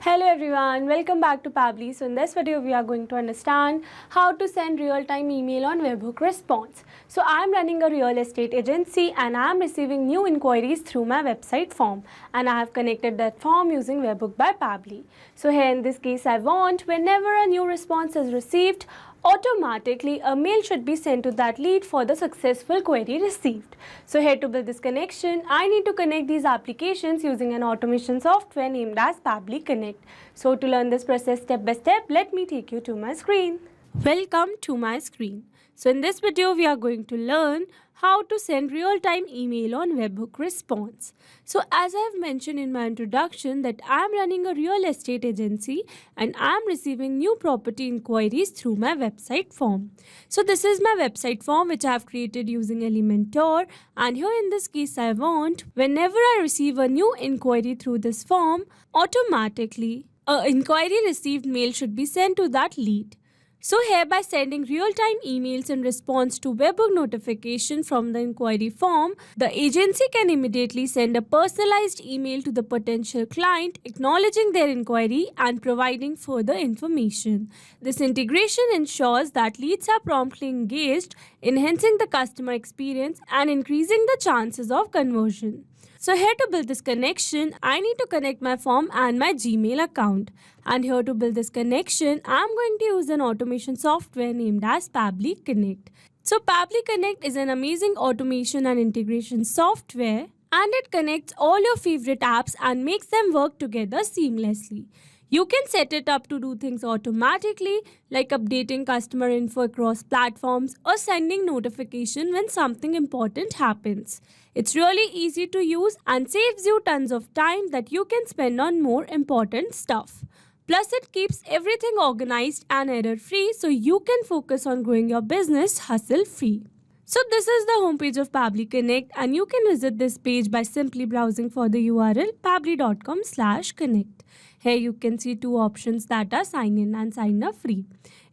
Hello everyone, welcome back to Pabbly. So in this video we are going to understand how to send real-time email on Webhook response. So I am running a real estate agency and I am receiving new inquiries through my website form, and I have connected that form using Webhook by Pabbly. So here in this case I want whenever a new response is received, automatically a mail should be sent to that lead for the successful query received. So here to build this connection, I need to connect these applications using an automation software named as Pabbly Connect. So to learn this process step by step, let me take you to my screen. Welcome to my screen. So in this video, we are going to learn how to send real-time email on Webhook response. So as I have mentioned in my introduction that I am running a real estate agency and I am receiving new property inquiries through my website form. So this is my website form which I have created using Elementor, and here in this case I want whenever I receive a new inquiry through this form, automatically a inquiry received mail should be sent to that lead. So here by sending real-time emails in response to Webhook notification from the inquiry form, the agency can immediately send a personalized email to the potential client acknowledging their inquiry and providing further information. This integration ensures that leads are promptly engaged, enhancing the customer experience and increasing the chances of conversion. So here to build this connection, I need to connect my form and my Gmail account. And here to build this connection, I'm going to use an automation software named as Pabbly Connect. So Pabbly Connect is an amazing automation and integration software, and it connects all your favorite apps and makes them work together seamlessly. You can set it up to do things automatically, like updating customer info across platforms or sending notification when something important happens. It's really easy to use and saves you tons of time that you can spend on more important stuff. Plus, it keeps everything organized and error-free so you can focus on growing your business hassle-free. So this is the homepage of Pabbly Connect, and you can visit this page by simply browsing for the URL pabbly.com/connect. Here you can see two options that are sign in and sign up free.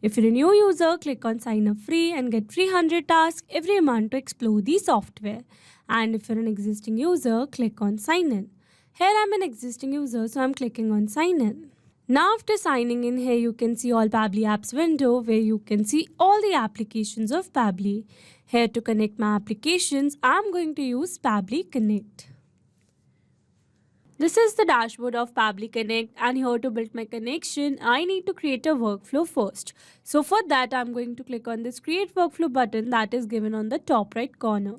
If you're a new user, click on sign up free and get 300 tasks every month to explore the software. And if you're an existing user, click on sign in. Here I'm an existing user, so I'm clicking on sign in. Now after signing in, here you can see all Pabbly apps window where you can see all the applications of Pabbly. Here to connect my applications, I'm going to use Pabbly Connect. This is the dashboard of Pabbly Connect, and here to build my connection, I need to create a workflow first. So for that, I'm going to click on this create workflow button that is given on the top right corner.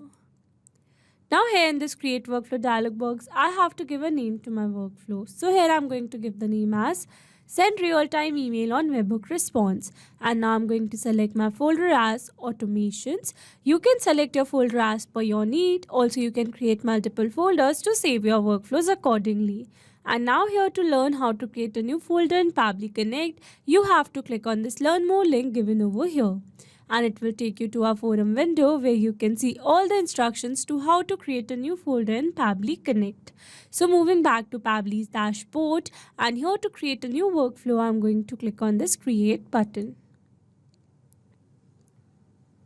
Now here in this create workflow dialog box, I have to give a name to my workflow. So here I'm going to give the name as send real-time email on Webhook response. And now I'm going to select my folder as automations. You can select your folder as per your need. Also, you can create multiple folders to save your workflows accordingly. And now here to learn how to create a new folder in Pabbly Connect, you have to click on this learn more link given over here. And it will take you to our forum window where you can see all the instructions to how to create a new folder in Pabbly Connect. So moving back to Pabbly's dashboard, and here to create a new workflow, I'm going to click on this create button.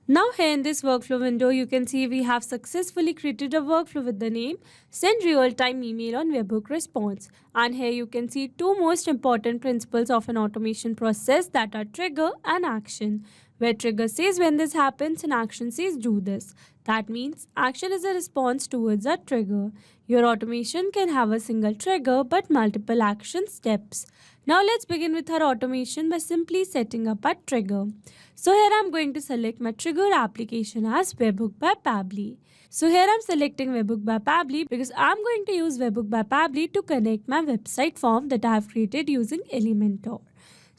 Now here in this workflow window, you can see we have successfully created a workflow with the name send real-time email on Webhook response. And here you can see two most important principles of an automation process, that are trigger and action. Where trigger says when this happens and action says do this. That means action is a response towards a trigger. Your automation can have a single trigger but multiple action steps. Now let's begin with our automation by simply setting up a trigger. So here I'm going to select my trigger application as Webhook by Pabbly. So here I'm selecting Webhook by Pabbly because I'm going to use Webhook by Pabbly to connect my website form that I have created using Elementor.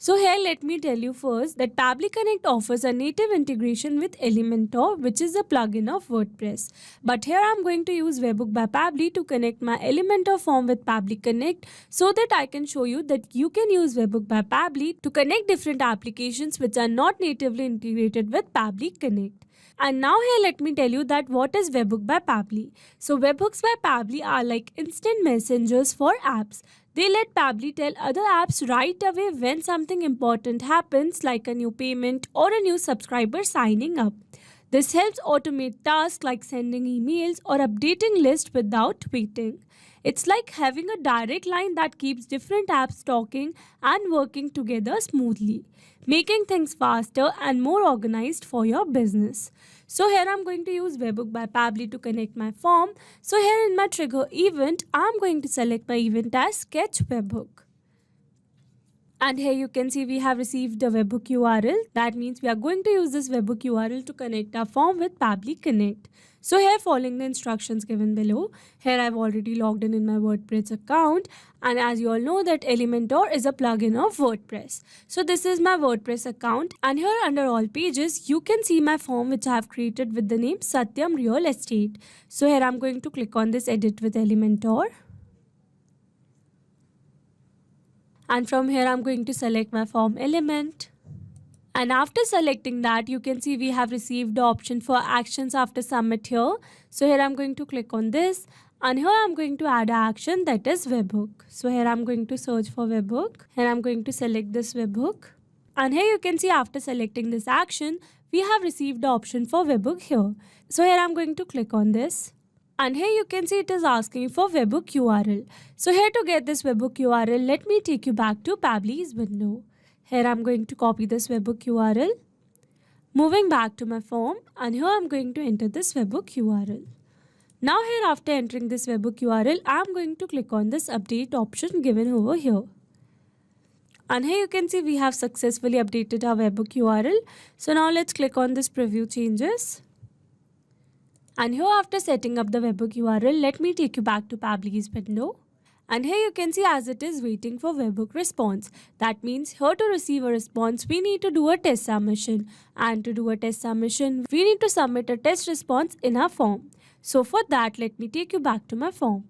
So here let me tell you first that Pabbly Connect offers a native integration with Elementor, which is a plugin of WordPress. But here I'm going to use Webhook by Pabbly to connect my Elementor form with Pabbly Connect so that I can show you that you can use Webhook by Pabbly to connect different applications which are not natively integrated with Pabbly Connect. And now here let me tell you that what is Webhook by Pabbly. So webhooks by Pabbly are like instant messengers for apps. They let Pabbly tell other apps right away when something important happens, like a new payment or a new subscriber signing up. This helps automate tasks like sending emails or updating lists without waiting. It's like having a direct line that keeps different apps talking and working together smoothly, making things faster and more organized for your business. So here I'm going to use Webhook by Pabbly to connect my form. So here in my trigger event, I'm going to select my event as Sketch Webhook. And here you can see we have received a webhook URL. That means we are going to use this webhook URL to connect our form with Pabbly Connect. So here, following the instructions given below, here I've already logged in my WordPress account, and as you all know that Elementor is a plugin of WordPress. So this is my WordPress account, and here under all pages you can see my form which I have created with the name Satyam Real Estate. So here I'm going to click on this edit with Elementor. And from here I'm going to select my form element. And after selecting that, you can see we have received the option for actions after submit here. So here I'm going to click on this, and here I'm going to add an action, that is webhook. So here I'm going to search for webhook. Here I'm going to select this webhook. And here you can see after selecting this action, we have received the option for webhook here. So here I'm going to click on this. And here you can see it is asking for webhook URL. So here to get this webhook URL, let me take you back to Pabbly's window. Here I'm going to copy this webhook URL. Moving back to my form, and here I'm going to enter this webhook URL. Now here after entering this webhook URL, I'm going to click on this update option given over here. And here you can see we have successfully updated our webhook URL. So now let's click on this preview changes. And here after setting up the webhook URL, let me take you back to Pabbly's window. And here you can see as it is waiting for webhook response. That means here to receive a response, we need to do a test submission. And to do a test submission, we need to submit a test response in our form. So for that, let me take you back to my form.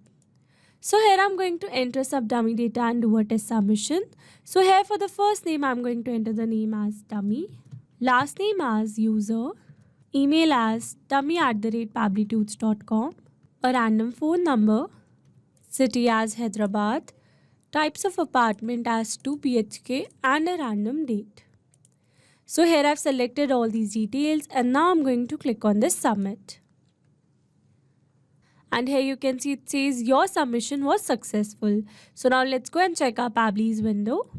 So here I'm going to enter some dummy data and do a test submission. So here for the first name, I'm going to enter the name as dummy, last name as user, email as dummy@pabblytunes.com, a random phone number, city as Hyderabad, types of apartment as 2 BHK, and a random date. So here I've selected all these details, and now I'm going to click on this submit. And here you can see it says your submission was successful. So now let's go and check our Pabbly's window.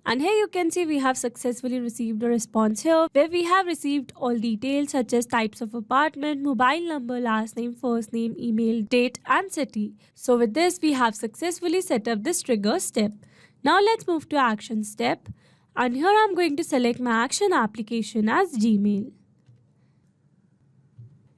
And here you can see we have successfully received a response here where we have received all details such as types of apartment, mobile number, last name, first name, email, date and city. So with this we have successfully set up this trigger step. Now let's move to action step, and here I'm going to select my action application as Gmail.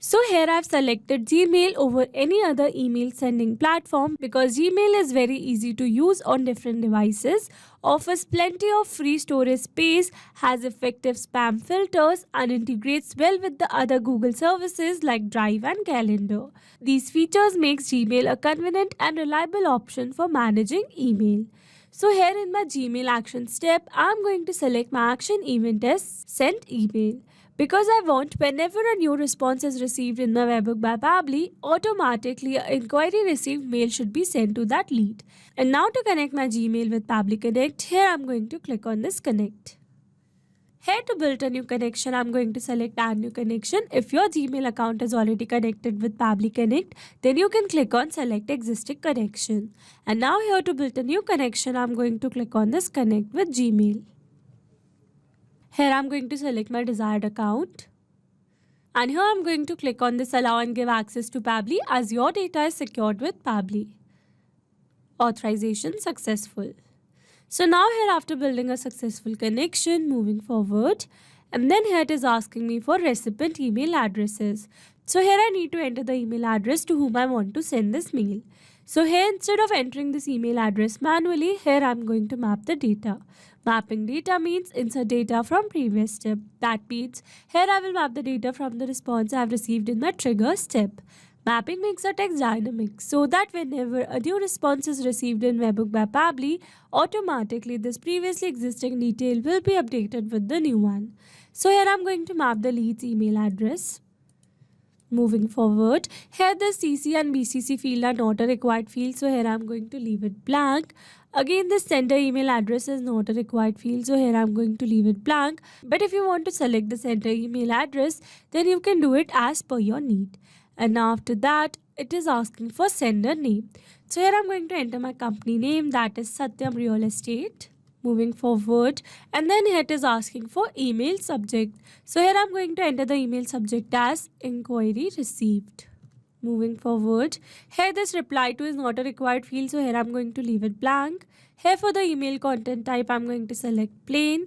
So here I've selected Gmail over any other email sending platform because Gmail is very easy to use on different devices, offers plenty of free storage space, has effective spam filters and integrates well with the other Google services like Drive and Calendar. These features make Gmail a convenient and reliable option for managing email. So here in my Gmail action step, I'm going to select my action event as send email. Because I want whenever a new response is received in my webhook by Pabbly, automatically an inquiry received mail should be sent to that lead. And now to connect my Gmail with Pabbly Connect, here I'm going to click on this connect. Here to build a new connection, I'm going to select add new connection. If your Gmail account is already connected with Pabbly Connect, then you can click on select existing connection. And now here to build a new connection, I'm going to click on this connect with Gmail. Here I'm going to select my desired account. And here I'm going to click on this allow and give access to Pabbly as your data is secured with Pabbly. Authorization successful. So now here after building a successful connection, moving forward, and then here it is asking me for recipient email addresses. So here I need to enter the email address to whom I want to send this mail. So here instead of entering this email address manually, here I'm going to map the data. Mapping data means insert data from previous step. That means here I will map the data from the response I have received in my trigger step. Mapping makes a text dynamic so that whenever a new response is received in Webhook by Pabbly, automatically this previously existing detail will be updated with the new one. So here I'm going to map the lead's email address. Moving forward, here the CC and BCC field are not a required field, so here I'm going to leave it blank. Again, the sender email address is not a required field, so here I'm going to leave it blank. But if you want to select the sender email address, then you can do it as per your need. And now after that, it is asking for sender name. So here I'm going to enter my company name, that is Satyam Real Estate. Moving forward, and then here it is asking for email subject. So here I'm going to enter the email subject as inquiry received. Moving forward, here this reply to is not a required field, so here I'm going to leave it blank. Here for the email content type, I'm going to select plain.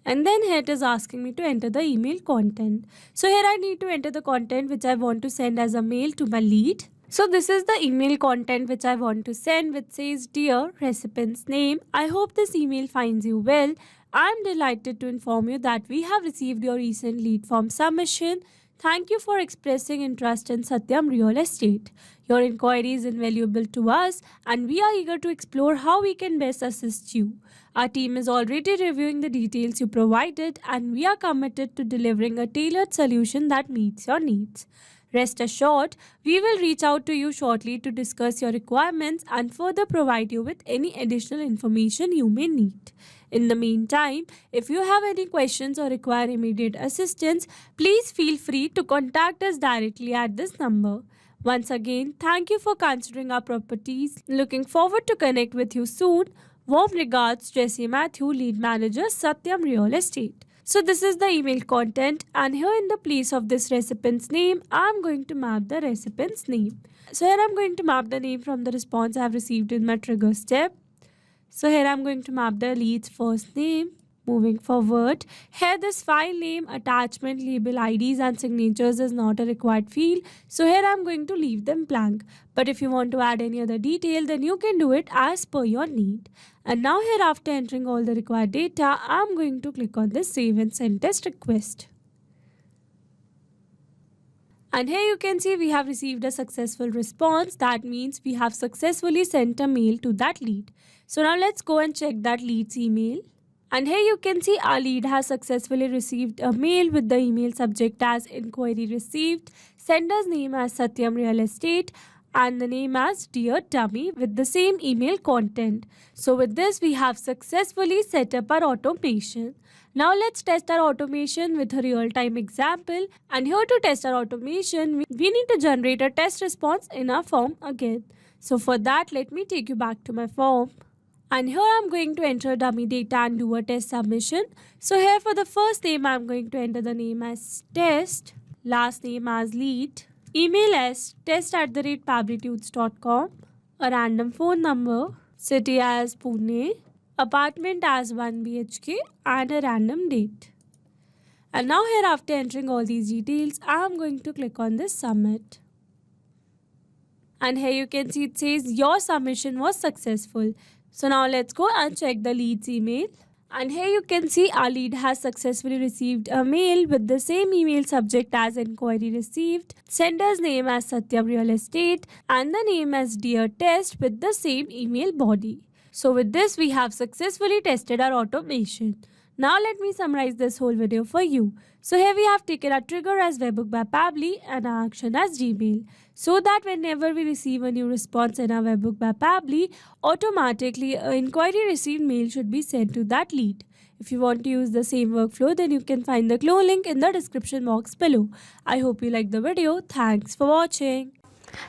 And then here it is asking me to enter the email content. So here I need to enter the content which I want to send as a mail to my lead. So this is the email content which I want to send, which says, Dear recipient's name, I hope this email finds you well. I'm delighted to inform you that we have received your recent lead form submission. Thank you for expressing interest in Satyam Real Estate. Your inquiry is invaluable to us and we are eager to explore how we can best assist you. Our team is already reviewing the details you provided and we are committed to delivering a tailored solution that meets your needs. Rest assured, we will reach out to you shortly to discuss your requirements and further provide you with any additional information you may need. In the meantime, if you have any questions or require immediate assistance, please feel free to contact us directly at this number. Once again, thank you for considering our properties. Looking forward to connect with you soon. Warm regards, Jessie Matthew, Lead Manager, Satyam Real Estate. So this is the email content, and here in the place of this recipient's name, I'm going to map the recipient's name. So here I'm going to map the name from the response I've received in my trigger step. So here I'm going to map the lead's first name. Moving forward, here this file name, attachment, label, IDs and signatures is not a required field. So here I'm going to leave them blank. But if you want to add any other detail, then you can do it as per your need. And now here, after entering all the required data, I'm going to click on this Save and Send Test Request. And here you can see we have received a successful response. That means we have successfully sent a mail to that lead. So now let's go and check that lead's email. And here you can see our lead has successfully received a mail with the email subject as inquiry received, sender's name as Satyam Real Estate, and the name as Dear Dummy with the same email content. So with this, we have successfully set up our automation. Now let's test our automation with a real-time example. And here to test our automation, we need to generate a test response in our form again. So for that, let me take you back to my form. And here I'm going to enter dummy data and do a test submission. So here for the first name, I'm going to enter the name as test, last name as lead, email as test@pabblytunes.com, a random phone number, city as Pune, apartment as 1 BHK and a random date. And now here, after entering all these details, I'm going to click on this submit. And here you can see it says your submission was successful. So now let's go and check the lead's email. And here you can see our lead has successfully received a mail with the same email subject as inquiry received, sender's name as Satyam Real Estate, and the name as Dear Test with the same email body. So with this, we have successfully tested our automation. Now let me summarize this whole video for you. So here we have taken our trigger as Webhook by Pabbly and our action as Gmail. So that whenever we receive a new response in our Webhook by Pabbly, automatically an inquiry received mail should be sent to that lead. If you want to use the same workflow, then you can find the clone link in the description box below. I hope you liked the video. Thanks for watching.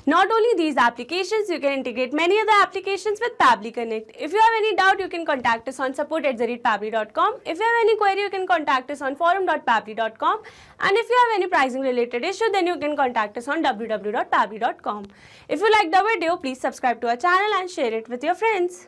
Not only these applications, you can integrate many other applications with Pabbly Connect. If you have any doubt, you can contact us on support@pabbly.com. If you have any query, you can contact us on forum.pabbly.com. And if you have any pricing related issue, then you can contact us on www.pabbly.com. If you like the video, please subscribe to our channel and share it with your friends.